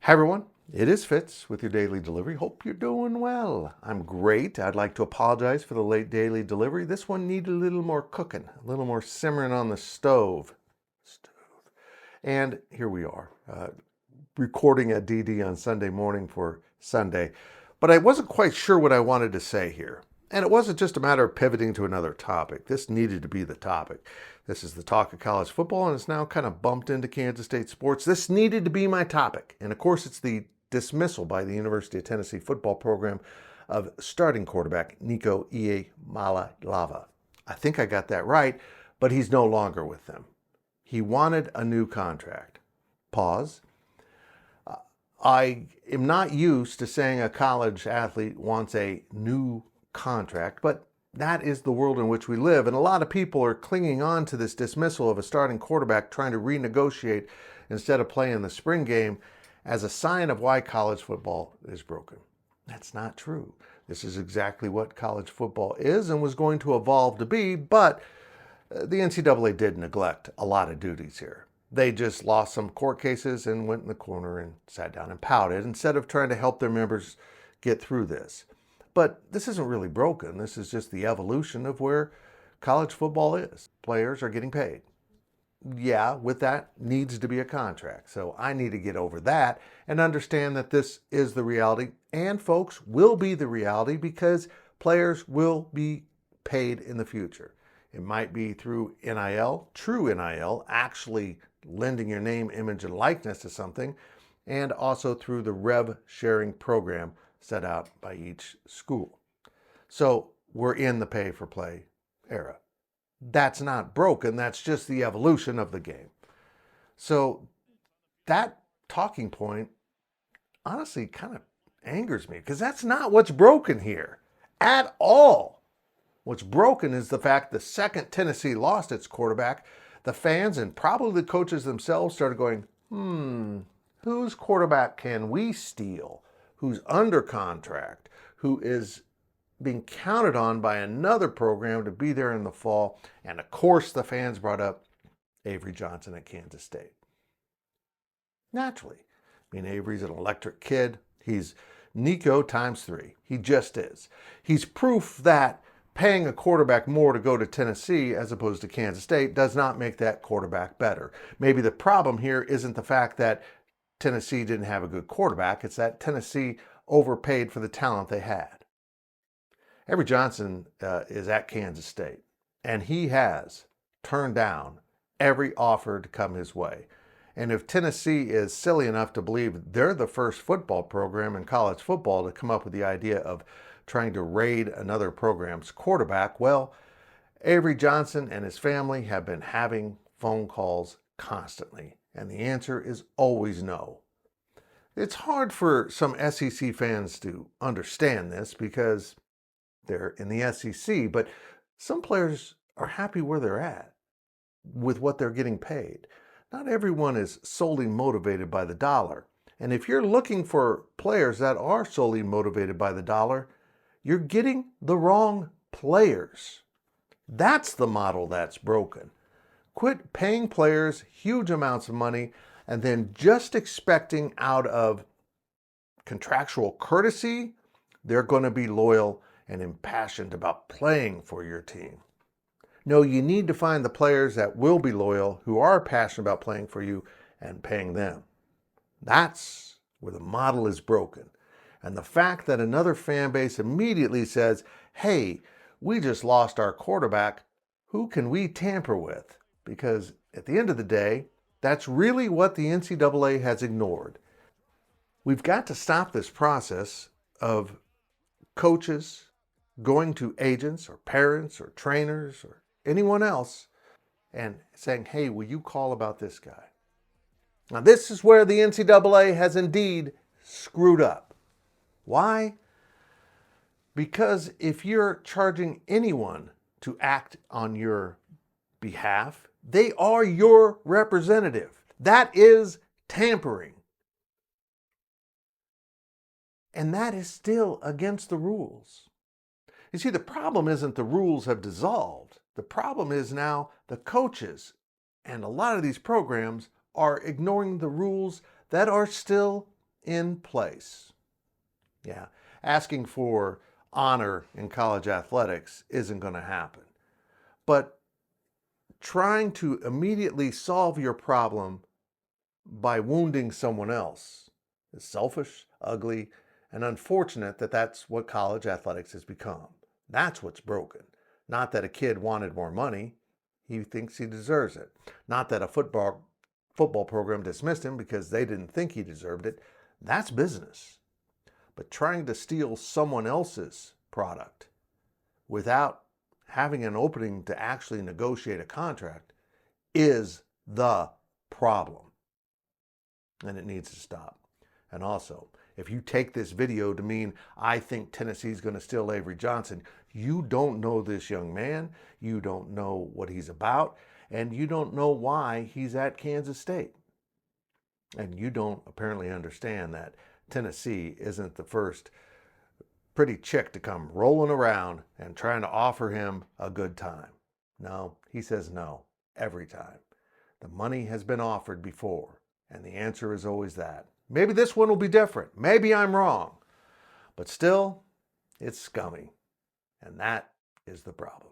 Hi everyone, it is Fitz with your daily delivery. Hope you're doing well. I'm great. I'd like to apologize for the late daily delivery. This one needed a little more cooking, a little more simmering on the stove. And here we are, recording at DD on Sunday morning for Sunday. But I wasn't quite sure what I wanted to say here. And it wasn't just a matter of pivoting to another topic. This needed to be the topic. This is the talk of college football, and it's now kind of bumped into Kansas State sports. This needed to be my topic. And of course, it's the dismissal by the University of Tennessee football program of starting quarterback Nico Iamaleava. I think I got that right, but he's no longer with them. He wanted a new contract. Pause. I am not used to saying a college athlete wants a new contract, but that is the world in which we live. And a lot of people are clinging on to this dismissal of a starting quarterback trying to renegotiate instead of playing the spring game as a sign of why college football is broken. That's not true. This is exactly what college football is and was going to evolve to be, but the NCAA did neglect a lot of duties here. They just lost some court cases and went in the corner and sat down and pouted instead of trying to help their members get through this. But this isn't really broken. This is just the evolution of where college football is. Players are getting paid. Yeah, with that needs to be a contract. So I need to get over that and understand that this is the reality. And folks, will be the reality because players will be paid in the future. It might be through NIL, true NIL, actually lending your name, image, and likeness to something, and also through the rev sharing program set out by each school. So we're in the pay for play era. That's not broken. That's just the evolution of the game. So that talking point honestly kind of angers me because that's not what's broken here at all. What's broken is the fact the second Tennessee lost its quarterback, the fans and probably the coaches themselves started going, whose quarterback can we steal? Who's under contract? Who is being counted on by another program to be there in the fall? And of course, the fans brought up Avery Johnson at Kansas State. Naturally. I mean, Avery's an electric kid. He's Nico times 3. He just is. He's proof that paying a quarterback more to go to Tennessee as opposed to Kansas State does not make that quarterback better. Maybe the problem here isn't the fact that Tennessee didn't have a good quarterback. It's that Tennessee overpaid for the talent they had. Avery Johnson is at Kansas State, and he has turned down every offer to come his way. And if Tennessee is silly enough to believe they're the first football program in college football to come up with the idea of trying to raid another program's quarterback, well, Avery Johnson and his family have been having phone calls constantly, and the answer is always no. It's hard for some SEC fans to understand this because they're in the SEC, but some players are happy where they're at with what they're getting paid. Not everyone is solely motivated by the dollar. And if you're looking for players that are solely motivated by the dollar, you're getting the wrong players. That's the model that's broken. Quit paying players huge amounts of money and then just expecting out of contractual courtesy, they're going to be loyal and impassioned about playing for your team. No, you need to find the players that will be loyal, who are passionate about playing for you and paying them. That's where the model is broken. And the fact that another fan base immediately says, hey, we just lost our quarterback, who can we tamper with? Because at the end of the day, that's really what the NCAA has ignored. We've got to stop this process of coaches going to agents or parents or trainers or anyone else and saying, hey, will you call about this guy? Now, this is where the NCAA has indeed screwed up. Why? Because if you're charging anyone to act on your behalf, they are your representative. That is tampering. And that is still against the rules. You see, the problem isn't the rules have dissolved. The problem is now the coaches and a lot of these programs are ignoring the rules that are still in place. Yeah, asking for honor in college athletics isn't going to happen. But trying to immediately solve your problem by wounding someone else is selfish, ugly, and unfortunate that that's what college athletics has become. That's what's broken. Not that a kid wanted more money. He thinks he deserves it. Not that a football program dismissed him because they didn't think he deserved it. That's business. But trying to steal someone else's product without having an opening to actually negotiate a contract is the problem. And it needs to stop. And also, if you take this video to mean I think Tennessee's going to steal Avery Johnson, you don't know this young man, you don't know what he's about, and you don't know why he's at Kansas State. And you don't apparently understand that Tennessee isn't the first pretty chick to come rolling around and trying to offer him a good time. No, he says no every time. The money has been offered before, and the answer is always that. Maybe this one will be different. Maybe I'm wrong. But still, it's scummy. And that is the problem.